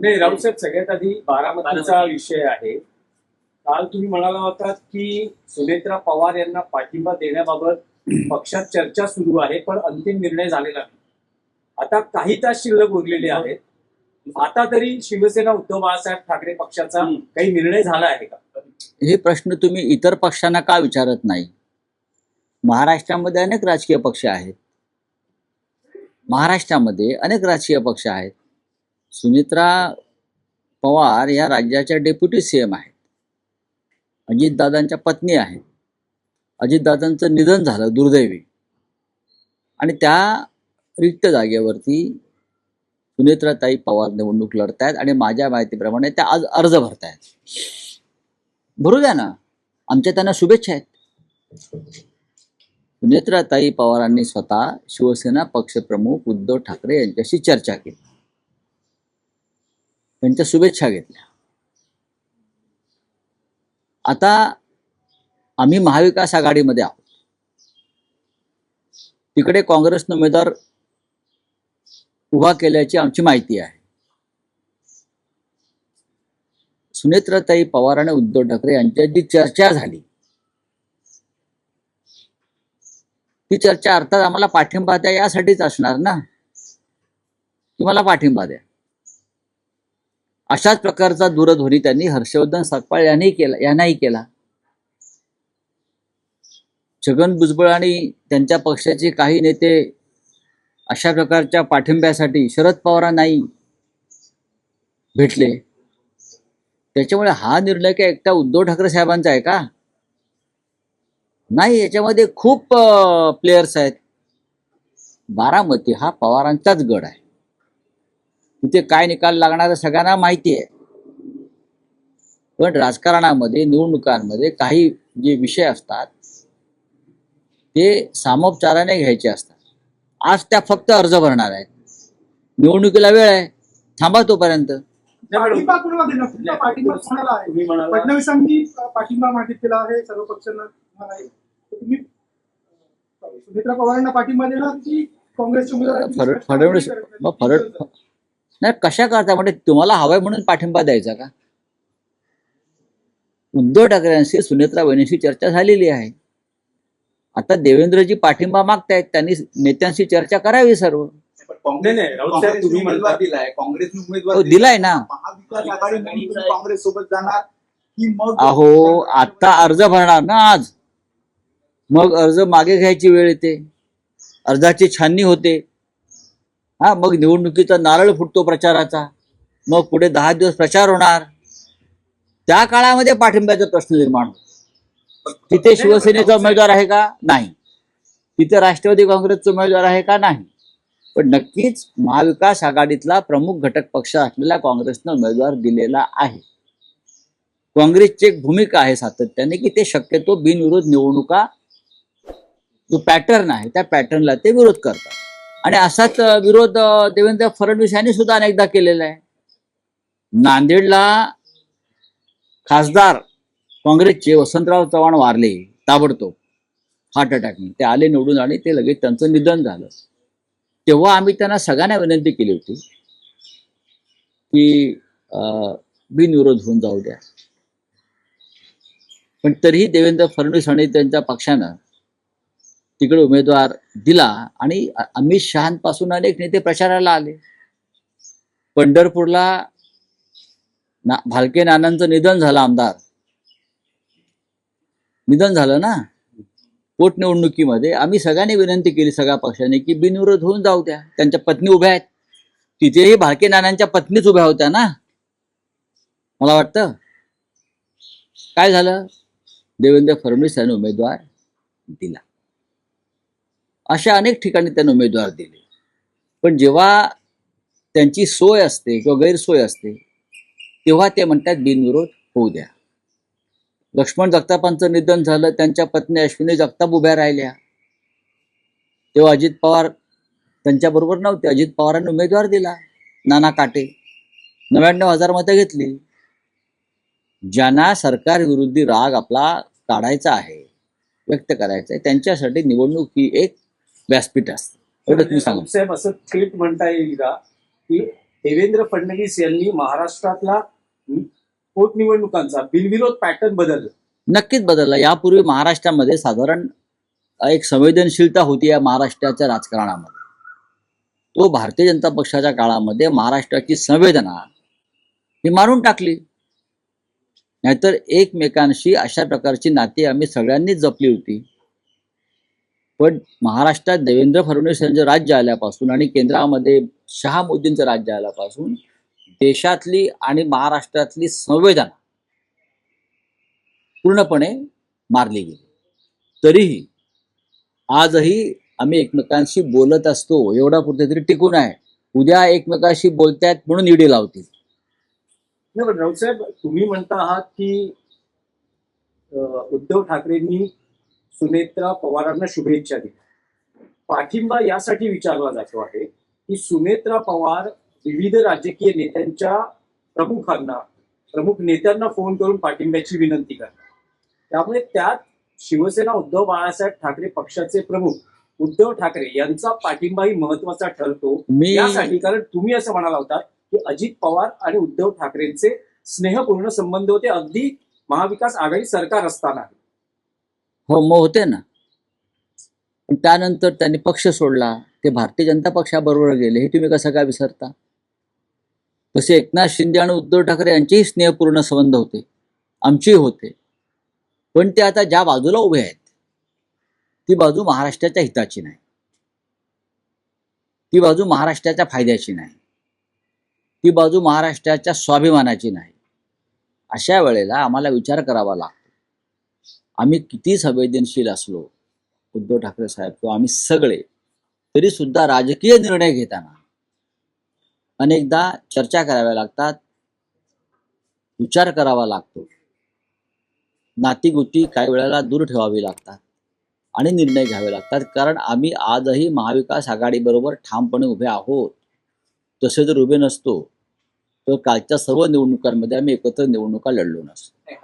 नाही राऊतसाहेब, सगळ्यात आधी बारामतीचा विषय आहे. काल तुम्ही म्हणाला होतात की सुनेत्रा पवार यांना पाठिंबा देण्याबाबत पक्षात चर्चा सुरू आहे, पण अंतिम निर्णय झालेला नाही. आता काही तास शिल्लक उरलेले आहेत. आता तरी शिवसेना उद्धव बाळासाहेब ठाकरे पक्षाचा काही निर्णय झाला आहे का? हे प्रश्न तुम्ही इतर पक्षांना का विचारत नाही? महाराष्ट्रामध्ये अनेक राजकीय पक्ष आहेत. महाराष्ट्रामध्ये अनेक राजकीय पक्ष आहेत. सुनेत्रा पवार या राज्याच्या डेप्युटी सीएम आहेत. अजितदादांच्या पत्नी आहेत. अजितदादांचं निधन झालं दुर्दैवी, आणि त्या रिक्त जागेवरती सुनेत्राताई पवार निवडणूक लढतायत आणि माझ्या माहितीप्रमाणे त्या आज अर्ज भरतायत. भरू द्या ना, आमच्या त्यांना शुभेच्छा आहेत. सुनेत्राताई पवारांनी स्वतः शिवसेना पक्षप्रमुख उद्धव ठाकरे यांच्याशी चर्चा केली, त्यांच्या शुभेच्छा घेतल्या. आता आम्ही महाविकास आघाडीमध्ये आहोत. तिकडे काँग्रेसनं उमेदवार उभा केल्याची आमची माहिती आहे. सुनेत्राताई पवार आणि उद्धव ठाकरे यांच्यात जी चर्चा झाली, ती चर्चा अर्थात आम्हाला पाठिंबा द्या यासाठीच असणार ना, की मला पाठिंबा द्या. अशाच प्रकारचा दूरध्वनी त्यांनी हर्षवर्धन सकपाळ यांनाही केला. छगन भुजबळ आणि त्यांच्या पक्षाचे काही नेते अशा प्रकारच्या पाठिंब्यासाठी शरद पवारांनाही भेटले. त्याच्यामुळे हा निर्णय काय एकटा उद्धव ठाकरे साहेबांचा आहे का? नाही, याच्यामध्ये खूप प्लेयर्स आहेत. बारामती हा पवारांचाच गड आहे. तिथे काय निकाल लागणार सगळ्यांना माहिती आहे. पण राजकारणामध्ये, निवडणुकांमध्ये काही जे विषय असतात ते सामोपचाराने घ्यायचे असतात. आज त्या फक्त अर्ज भरणार आहेत. निवडणुकीला वेळ आहे, थांबा तोपर्यंत. पाठिंबा कोणाला देणार? तुमचा पाठिंबा कोणाला आहे? फडणवीसांनी पाठिंबा मागितलेला आहे सर्व पक्षांना. तुम्ही सुनेत्रा पवारांना पाठिंबा देणार की काँग्रेसचे उमेदवार? फडणवीस नाही, कशा करता म्हणजे तुम्हाला हवाय म्हणून पाठिंबा द्यायचा का? उद्धव ठाकरेंशी सुनेत्रा बहिणीशी चर्चा झालेली आहे. आता देवेंद्रजी पाठिंबा मागतायत, त्यांनी नेत्यांशी चर्चा करावी सर्व. तुम्ही म्हणता दिलाय, काँग्रेसने उमेदवार दिलाय ना. महाविकास आघाडी काँग्रेस सोबत जाणार की मग? अहो, आता अर्ज भरणार ना आज, मग अर्ज मागे घ्यायची वेळ येते, अर्जाची छाननी होते. मग निवडणुकीचा नारळ फुटतो प्रचाराचा, मग पुढे 10 दिवस प्रचार होणार. त्या काळामध्ये पाठिंब्याचा प्रश्न निर्माण होतो. तिथे शिवसेनेचा उमेदवार आहे का? नाही. तिथे राष्ट्रवादी काँग्रेसचा उमेदवार आहे का? नाही. पण नक्कीच महाविकास आघाडीतला प्रमुख घटक पक्ष असलेला काँग्रेसनं उमेदवार दिलेला आहे. काँग्रेसची एक भूमिका आहे सातत्याने की ते शक्यतो बिनविरोध निवडणुका, जो पॅटर्न आहे त्या पॅटर्नला ते विरोध करतात. आणि असाच विरोध देवेंद्र फडणवीस यांनी सुद्धा अनेकदा केलेला आहे. नांदेडला खासदार काँग्रेसचे वसंतराव चव्हाण वारले ताबडतोब हार्ट अटॅकने. ते आले निवडून आणि ते लगेच त्यांचं निधन झालं. तेव्हा आम्ही त्यांना सगळ्यांना विनंती केली होती की बिनविरोध होऊन जाऊ द्या. पण तरीही देवेंद्र फडणवीस आणि त्यांच्या पक्षानं तिकडे उमेदवार दिला आणि अमित शहापासून अनेक नेते प्रचाराला आले. पंढरपूरला भालके नानांचं निधन झालं, आमदार निधन झालं ना पोटनिवडणुकीमध्ये. आम्ही सगळ्यांनी विनंती केली सगळ्या पक्षाने की बिनविरोध होऊन जाऊ द्या. त्यांच्या पत्नी उभ्या आहेत, तिथेही भालके नानांच्या पत्नीच उभ्या होत्या ना. मला वाटतं काय झालं, देवेंद्र फडणवीस यांनी उमेदवार दिला. अशा अनेक ठिकाणी त्यांनी उमेदवार दिले. पण जेव्हा त्यांची सोय असते किंवा गैरसोय असते तेव्हा ते म्हणतात बिनविरोध होऊ द्या. लक्ष्मण जगतापांचं निधन झालं, त्यांच्या पत्नी अश्विनी जगताप उभ्या राहिल्या. तेव्हा अजित पवार त्यांच्याबरोबर नव्हते. अजित पवारांनी उमेदवार दिला, नाना काटे. 99,000 मतं घेतली. ज्यांना सरकार विरोधी राग आपला काढायचा आहे, व्यक्त करायचा आहे, त्यांच्यासाठी निवडणूक ही एक व्यासपीठ असते. एवढं तुम्ही सांगा. साहेब, असं थेट म्हणता येईल का की देवेंद्र फडणवीस यांनी महाराष्ट्रातला पोटनिवडणुकांचा बिनविरोध पॅटर्न बदलला. नक्कीच बदलला. यापूर्वी महाराष्ट्रामध्ये साधारण एक संवेदनशीलता होती या महाराष्ट्राच्या राजकारणामध्ये. तो भारतीय जनता पक्षाच्या काळामध्ये महाराष्ट्राची संवेदना ही मारून टाकली. नाहीतर एकमेकांशी अशा प्रकारची नाती आम्ही सगळ्यांनीच जपली होती. पण महाराष्ट्रात देवेंद्र फडणवीस यांचं राज्य आल्यापासून आणि केंद्रामध्ये शहाबुद्दीनचं राज्य आल्यापासून देशातली आणि महाराष्ट्रातली संवेदना पूर्णपणे मारली गेली. तरीही आजही आम्ही एकमेकांशी बोलत असतो, एवढा कुठेतरी टिकून आहे. उद्या एकमेकांशी बोलतायत म्हणून ईडी लावतील. नाही पण राऊत साहेब, तुम्ही म्हणता आहात की उद्धव ठाकरेंनी सुनेत्रा पवारांना शुभेच्छा दिल्या. पाठिंबा यासाठी विचारला जातो आहे की सुनेत्रा पवार विविध राजकीय नेत्यांच्या प्रमुख नेत्यांना फोन करून पाठिंब्याची विनंती करतात. त्यामुळे त्यात शिवसेना उद्धव बाळासाहेब ठाकरे पक्षाचे प्रमुख उद्धव ठाकरे यांचा पाठिंबाही महत्वाचा ठरतो. यासाठी कारण तुम्ही असं म्हणाला होता की अजित पवार आणि उद्धव ठाकरेंचे स्नेहपूर्ण संबंध होते अगदी महाविकास आघाडी सरकार असताना. हो, मग होते ना. पण त्यानंतर त्यांनी पक्ष सोडला, ते भारतीय जनता पक्षाबरोबर गेले. हे तुम्ही कसं काय विसरता? तसे एकनाथ शिंदे आणि उद्धव ठाकरे यांचेही स्नेहपूर्ण संबंध होते, आमचेही होते. पण ते आता ज्या बाजूला उभे आहेत ती बाजू महाराष्ट्राच्या हिताची नाही, ती बाजू महाराष्ट्राच्या फायद्याची नाही, ती बाजू महाराष्ट्राच्या स्वाभिमानाची नाही. अशा वेळेला आम्हाला विचार करावा लागतो. आम्ही किती संवेदनशील असलो, उद्धव ठाकरे साहेब किंवा आम्ही सगळे, तरी सुद्धा राजकीय निर्णय घेताना अनेकदा चर्चा कराव्या लागतात, विचार करावा लागतो, नातीगोती काही वेळेला दूर ठेवावी लागतात आणि निर्णय घ्यावे लागतात. कारण आम्ही आजही महाविकास आघाडीबरोबर ठामपणे उभे आहोत. तसे जर उभे नसतो तर कालच्या सर्व निवडणुकांमध्ये आम्ही एकत्र निवडणुका लढलो नसतो.